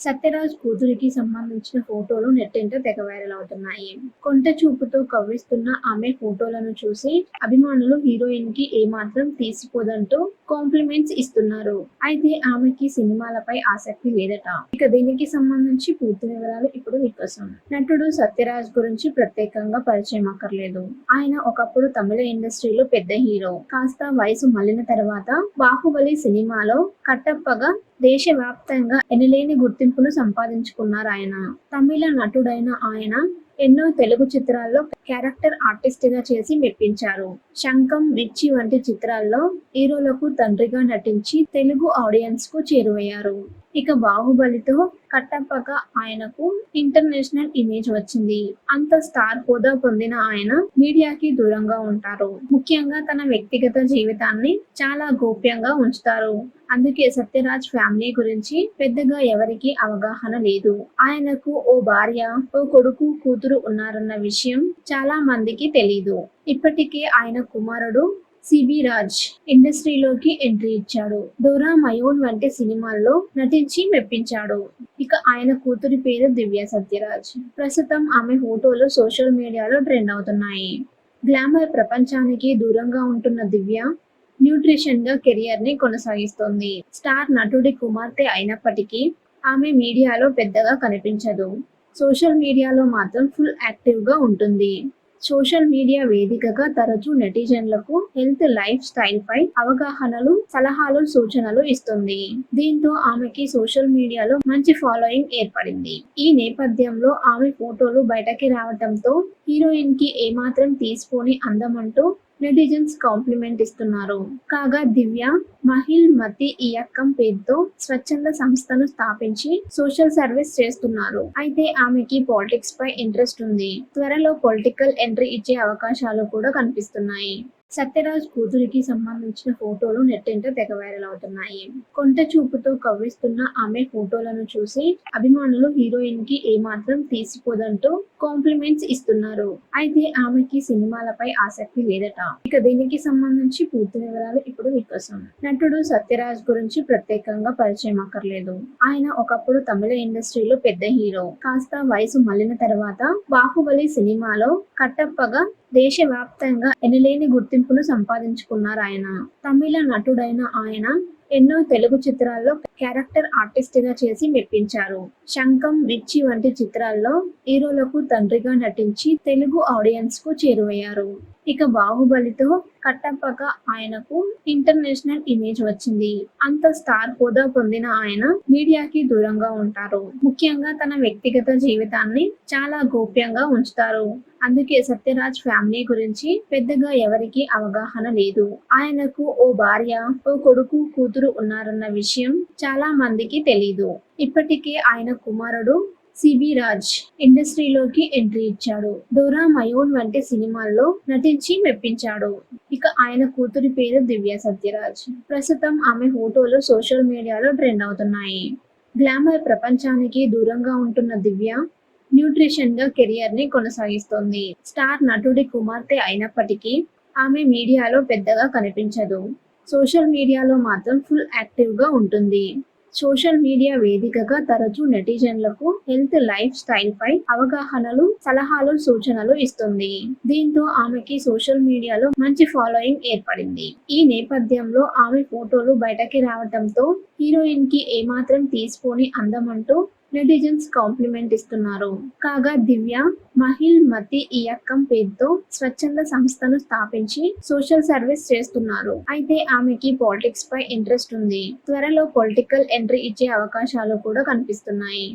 సత్యరాజ్ కూతురికి సంబంధించిన ఫోటోలు నెట్టింట తెగ వైరల్ అవుతున్నాయి. కొంటె చూపుతో కవ్విస్తున్న ఆమె ఫోటోలను చూసి అభిమానులు హీరోయిన్ కి ఏమాత్రం తీసిపోదంటూ కాంప్లిమెంట్స్ ఇస్తున్నారు. అయితే ఆమెకి సినిమాలపై ఆసక్తి లేదట. ఇక దీనికి సంబంధించి పూర్తి వివరాలు ఇప్పుడు మీకోసం. నటుడు సత్యరాజ్ గురించి ప్రత్యేకంగా పరిచయం అక్కర్లేదు. ఆయన ఒకప్పుడు తమిళ ఇండస్ట్రీలో పెద్ద హీరో. కాస్త వయసు మళ్లిన తర్వాత బాహుబలి సినిమాలో కట్టప్పగా దేశవ్యాప్తంగా ఎనలేని గుర్తింపును సంపాదించుకున్నారు ఆయన. తమిళ నటుడైన ఆయన ఎన్నో తెలుగు చిత్రాల్లో క్యారెక్టర్ ఆర్టిస్ట్ గా చేసి మెప్పించారు. శంఖం, మిర్చి వంటి చిత్రాల్లో హీరోలకు తండ్రిగా నటించి తెలుగు ఆడియన్స్ కు చేరువయ్యారు. ఇక బాహుబలితో కట్టప్పగా ఆయనకు ఇంటర్నేషనల్ ఇమేజ్ వచ్చింది. అంత స్టార్ హోదా పొందిన ఆయన మీడియాకి దూరంగా ఉంటారు. ముఖ్యంగా తన వ్యక్తిగత జీవితాన్ని చాలా గోప్యంగా ఉంచుతారు. అందుకే సత్యరాజ్ ఫ్యామిలీ గురించి పెద్దగా ఎవరికీ అవగాహన లేదు. ఆయనకు ఓ భార్య, ఓ కొడుకు, కూతురు ఉన్నారన్న విషయం చాలా మందికి తెలీదు. ఇప్పటికే ఆయన కుమారుడు సిబి రాజ్ ఇండస్ట్రీలోకి ఎంట్రీ ఇచ్చాడు. డోరా మయూన్ వంటి సినిమాల్లో నటించి మెప్పించాడు. ఇక ఆయన కూతురి పేరు దివ్య సత్యరాజ్. ప్రస్తుతం ఆమె ఫోటోలు సోషల్ మీడియాలో ట్రెండ్ అవుతున్నాయి. గ్లామర్ ప్రపంచానికి దూరంగా ఉంటున్న దివ్య న్యూట్రిషన్ గా కెరియర్ ని కొనసాగిస్తోంది. స్టార్ నటుడి కుమార్తె అయినప్పటికీ ఆమె మీడియాలో పెద్దగా కనిపించదు. సోషల్ మీడియాలో మాత్రం ఫుల్ యాక్టివ్ గా ఉంటుంది. సోషల్ మీడియా వేదికగా తరచూ నెటిజన్లకు హెల్త్, లైఫ్ స్టైల్ పై అవగాహనలు, సలహాలు, సూచనలు ఇస్తుంది. దీంతో ఆమెకి సోషల్ మీడియాలో మంచి ఫాలోయింగ్ ఏర్పడింది. ఈ నేపథ్యంలో ఆమె ఫోటోలు బయటకి రావడంతో హీరోయిన్ కి ఏమాత్రం తీసిపోని అందమంటూ నెటిజన్స్ కాంప్లిమెంట్ ఇస్తున్నారు. కాగా దివ్య మహిళ్ మతి ఇయక్కం పేరుతో స్వచ్ఛంద సంస్థను స్థాపించి సోషల్ సర్వీస్ చేస్తున్నారు. అయితే ఆమెకి పాలిటిక్స్ పై ఇంట్రెస్ట్ ఉంది. త్వరలో పొలిటికల్ ఎంట్రీ ఇచ్చే అవకాశాలు కూడా కనిపిస్తున్నాయి. సత్యరాజ్ కూతురికి సంబంధించిన ఫోటోలు నెట్టింట తెగ వైరల్ అవుతున్నాయి. కొంటె చూపుతో కవ్విస్తున్న ఆమె ఫోటోలను చూసి అభిమానులు హీరోయిన్ కి ఏమాత్రం తీసిపోదంటూ కాంప్లిమెంట్స్ ఇస్తున్నారు. అయితే ఆమెకి సినిమాలపై ఆసక్తి లేదట. ఇక దీనికి సంబంధించి పూర్తి వివరాలు ఇప్పుడు మీకోసం. నటుడు సత్యరాజ్ గురించి ప్రత్యేకంగా పరిచయం అక్కర్లేదు. ఆయన ఒకప్పుడు తమిళ ఇండస్ట్రీలో పెద్ద హీరో. కాస్త వయసు మళ్లిన తర్వాత బాహుబలి సినిమాలో కట్టప్పగా దేశవ్యాప్తంగా ఎనలేని గుర్తింపును సంపాదించుకున్నారు ఆయన. తమిళ నటుడైన ఆయన ఎన్నో తెలుగు చిత్రాల్లో క్యారెక్టర్ ఆర్టిస్ట్ గా చేసి మెప్పించారు. శంఖం, మిర్చి వంటి చిత్రాల్లో హీరోలకు తండ్రిగా నటించి తెలుగు ఆడియన్స్ కు చేరువయ్యారు. ఇక బాహుబలితో కట్టప్పగా ఆయనకు ఇంటర్నేషనల్ ఇమేజ్ వచ్చింది. అంత స్టార్ హోదా పొందిన ఆయన మీడియాకి దూరంగా ఉంటారు. ముఖ్యంగా తన వ్యక్తిగత జీవితాన్ని చాలా గోప్యంగా ఉంచుతారు. అందుకే సత్యరాజ్ ఫ్యామిలీ గురించి పెద్దగా ఎవరికీ అవగాహన లేదు. ఆయనకు ఓ భార్య, ఓ కొడుకు, కూతురు ఉన్నారన్న విషయం చాలా మందికి తెలీదు. ఇప్పటికే ఆయన కుమారుడు సిబి రాజ్ ఇండస్ట్రీలోకి ఎంట్రీ ఇచ్చాడు. డోరా మయూన్ వంటి సినిమాల్లో నటించి మెప్పించాడు. ఇక ఆయన కూతురి పేరు దివ్య సత్యరాజ్. ప్రస్తుతం ఆమె ఫోటోలు సోషల్ మీడియాలో ట్రెండ్ అవుతున్నాయి. గ్లామర్ ప్రపంచానికి దూరంగా ఉంటున్న దివ్య న్యూట్రిషన్ గా కెరియర్ ని కొనసాగిస్తోంది. స్టార్ నటుడి కుమార్తె అయినప్పటికీ ఆమె మీడియాలో పెద్దగా కనిపించదు. సోషల్ మీడియాలో మాత్రం ఫుల్ యాక్టివ్ గా ఉంటుంది. సోషల్ మీడియా వేదికగా తరచూ నెటిజన్లకు హెల్త్, లైఫ్ స్టైల్ పై అవగాహనలు, సలహాలు, సూచనలు ఇస్తుంది. దీంతో ఆమెకి సోషల్ మీడియాలో మంచి ఫాలోయింగ్ ఏర్పడింది. ఈ నేపథ్యంలో ఆమె ఫోటోలు బయటకి రావడంతో హీరోయిన్ కి ఏమాత్రం తీసిపోని అందమంటూ నెటిజన్స్ కాంప్లిమెంట్ ఇస్తున్నారు. కాగా దివ్య మహిళ్ మతి ఇయక్కం పేరుతో స్వచ్ఛంద సంస్థను స్థాపించి సోషల్ సర్వీస్ చేస్తున్నారు. అయితే ఆమెకి పాలిటిక్స్ పై ఇంట్రెస్ట్ ఉంది. త్వరలో పొలిటికల్ ఎంట్రీ ఇచ్చే అవకాశాలు కూడా కనిపిస్తున్నాయి.